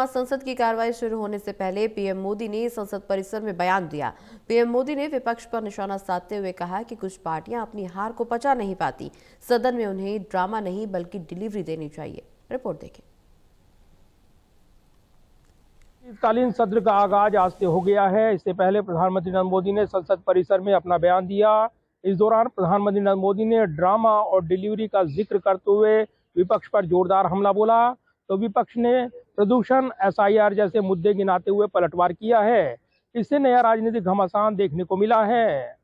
संसद की कार्रवाई शुरू होने से पहले पीएम मोदी ने संसद परिसर में बयान दिया। पीएम मोदी ने विपक्ष पर निशाना साधते हुए कहा कि कुछ पार्टियां अपनी हार को पचा नहीं पाती, सदन में उन्हें ड्रामा नहीं बल्कि डिलीवरी देनी चाहिए। रिपोर्ट देखें। शीतकालीन सत्र का आगाज आज से हो गया है। इससे पहले प्रधानमंत्री नरेंद्र मोदी ने संसद परिसर में अपना बयान दिया। इस दौरान प्रधानमंत्री नरेंद्र मोदी ने ड्रामा और डिलीवरी का जिक्र करते हुए विपक्ष पर जोरदार हमला बोला, तो विपक्ष ने प्रदूषण, एसआईआर जैसे मुद्दे गिनाते हुए पलटवार किया है। इससे नया राजनीतिक घमासान देखने को मिला है।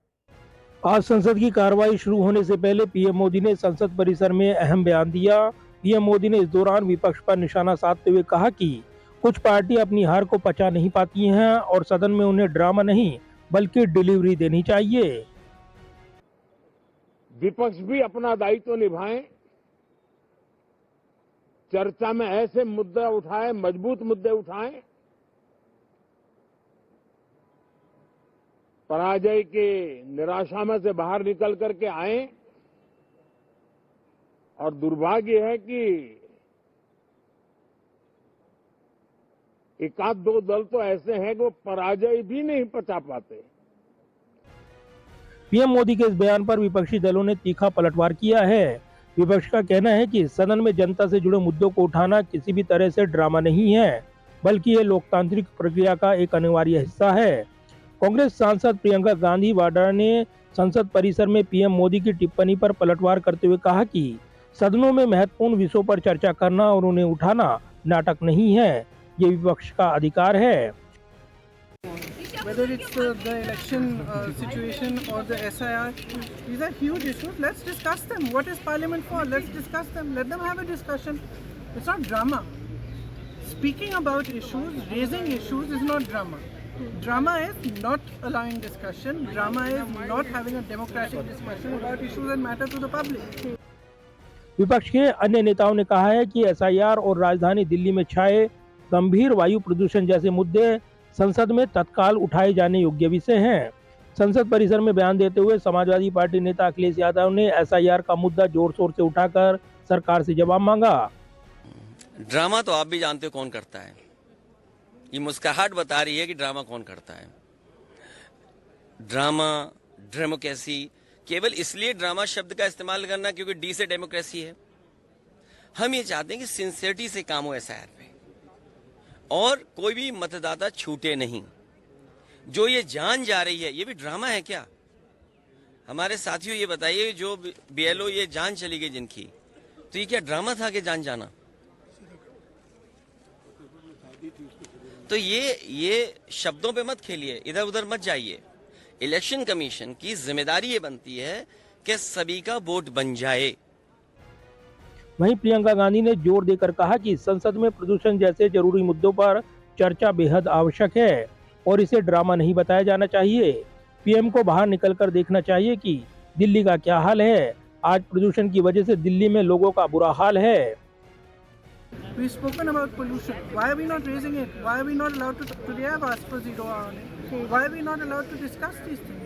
आज संसद की कार्रवाई शुरू होने से पहले पीएम मोदी ने संसद परिसर में अहम बयान दिया। पीएम मोदी ने इस दौरान विपक्ष पर निशाना साधते हुए कहा कि कुछ पार्टी अपनी हार को पचा नहीं पाती हैं और सदन में उन्हें ड्रामा नहीं बल्कि डिलीवरी देनी चाहिए। विपक्ष भी अपना दायित्व निभाएं, चर्चा में ऐसे मुद्दे उठाएं, मजबूत मुद्दे उठाएं, पराजय के निराशा में से बाहर निकल करके आए। और दुर्भाग्य है कि एक आध दो दल तो ऐसे हैं कि वो पराजय भी नहीं पचा पाते। पीएम मोदी के इस बयान पर विपक्षी दलों ने तीखा पलटवार किया है। विपक्ष का कहना है कि सदन में जनता से जुड़े मुद्दों को उठाना किसी भी तरह से ड्रामा नहीं है, बल्कि ये लोकतांत्रिक प्रक्रिया का एक अनिवार्य हिस्सा है। कांग्रेस सांसद प्रियंका गांधी वाड्रा ने संसद परिसर में पीएम मोदी की टिप्पणी पर पलटवार करते हुए कहा कि सदनों में महत्वपूर्ण विषयों पर चर्चा करना और उन्हें उठाना नाटक नहीं है, ये विपक्ष का अधिकार है। Whether it's the election situation or the SIR, these are huge issues. Let's discuss them. What is Parliament for? Let's discuss them. Let them have a discussion. It's not drama. Speaking about issues, raising issues is not drama. Drama is not allowing discussion. Drama is not having a democratic discussion about issues that matter to the public. विपक्ष के अन्य नेताओं ने कहा है कि SIR और राजधानी दिल्ली में छाए गंभीर वायु प्रदूषण जैसे मुद्दे संसद में तत्काल उठाए जाने योग्य विषय हैं। संसद परिसर में बयान देते हुए समाजवादी पार्टी नेता अखिलेश यादव ने एसआईआर का मुद्दा जोर शोर से उठाकर सरकार से जवाब मांगा। ड्रामा तो आप भी जानते हो कौन करता है। ये मुस्कुराहट बता रही है कि ड्रामा कौन करता है। ड्रामा, डेमोक्रेसी, केवल इसलिए ड्रामा शब्द का इस्तेमाल करना क्योंकि डी से डेमोक्रेसी है। हम ये चाहते हैं कि सिंसियरिटी से काम हो एसआईआर पे और कोई भी मतदाता छूटे नहीं। जो ये जान जा रही है, ये भी ड्रामा है क्या? हमारे साथियों ये बताइए, जो बीएलओ ये जान चली गई जिनकी, तो ये क्या ड्रामा था कि जान जाना? तो ये शब्दों पे मत खेलिए, इधर उधर मत जाइए। इलेक्शन कमीशन की जिम्मेदारी ये बनती है कि सभी का वोट बन जाए। वहीं प्रियंका गांधी ने जोर देकर कहा कि संसद में प्रदूषण जैसे जरूरी मुद्दों पर चर्चा बेहद आवश्यक है और इसे ड्रामा नहीं बताया जाना चाहिए। पीएम को बाहर निकलकर देखना चाहिए कि दिल्ली का क्या हाल है। आज प्रदूषण की वजह से दिल्ली में लोगों का बुरा हाल है। We've spoken about pollution. Why are we not raising it? Why are we not allowed to? Today I've asked for zero hour on it. Why are we not allowed to discuss these things?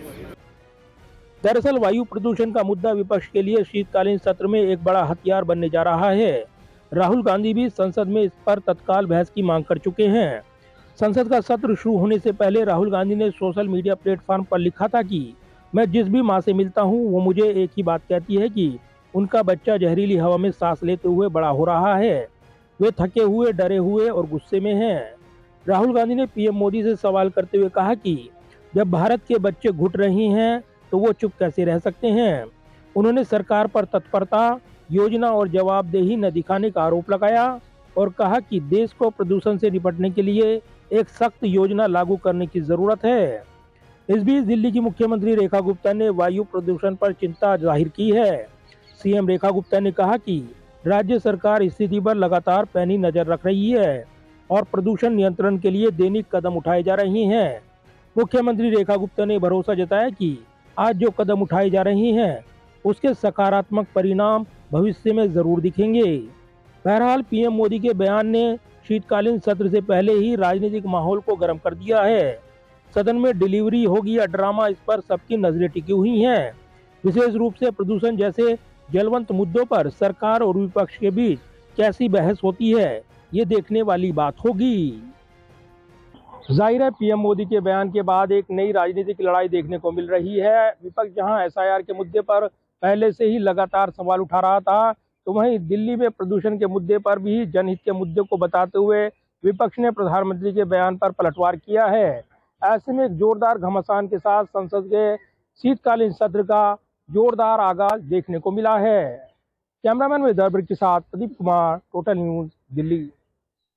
दरअसल वायु प्रदूषण का मुद्दा विपक्ष के लिए शीतकालीन सत्र में एक बड़ा हथियार बनने जा रहा है। राहुल गांधी भी संसद में इस पर तत्काल बहस की मांग कर चुके हैं। संसद का सत्र शुरू होने से पहले राहुल गांधी ने सोशल मीडिया प्लेटफॉर्म पर लिखा था कि मैं जिस भी माँ से मिलता हूँ वो मुझे एक ही बात कहती है कि उनका बच्चा जहरीली हवा में सांस लेते हुए बड़ा हो रहा है। वे थके हुए, डरे हुए और गुस्से में हैं। राहुल गांधी ने पीएम मोदी से सवाल करते हुए कहा कि जब भारत के बच्चे घुट रही हैं तो वो चुप कैसे रह सकते हैं। उन्होंने सरकार पर तत्परता, योजना और जवाबदेही न दिखाने का आरोप लगाया और कहा कि देश को प्रदूषण से निपटने के लिए एक सख्त योजना लागू करने की जरूरत है। इस बीच दिल्ली की मुख्यमंत्री रेखा गुप्ता ने वायु प्रदूषण पर चिंता जाहिर की है। सीएम रेखा गुप्ता ने कहा कि राज्य सरकार स्थिति पर लगातार पैनी नजर रख रही है और प्रदूषण नियंत्रण के लिए दैनिक कदम उठाए जा रहे हैं। मुख्यमंत्री रेखा गुप्ता ने भरोसा जताया कि आज जो कदम उठाए जा रहे हैं उसके सकारात्मक परिणाम भविष्य में जरूर दिखेंगे। बहरहाल पीएम मोदी के बयान ने शीतकालीन सत्र से पहले ही राजनीतिक माहौल को गर्म कर दिया है। सदन में डिलीवरी होगी या ड्रामा, इस पर सबकी नजरें टिकी हुई हैं। विशेष रूप से प्रदूषण जैसे ज्वलंत मुद्दों पर सरकार और विपक्ष के बीच कैसी बहस होती है, ये देखने वाली बात होगी। जाहिर है पीएम मोदी के बयान के बाद एक नई राजनीतिक लड़ाई देखने को मिल रही है। विपक्ष जहां एसआईआर के मुद्दे पर पहले से ही लगातार सवाल उठा रहा था, तो वहीं दिल्ली में प्रदूषण के मुद्दे पर भी जनहित के मुद्दे को बताते हुए विपक्ष ने प्रधानमंत्री के बयान पर पलटवार किया है। ऐसे में एक जोरदार घमासान के साथ संसद के शीतकालीन सत्र का जोरदार आगाज देखने को मिला है। कैमरामैन विदर्भ के साथ प्रदीप कुमार, टोटल न्यूज, दिल्ली।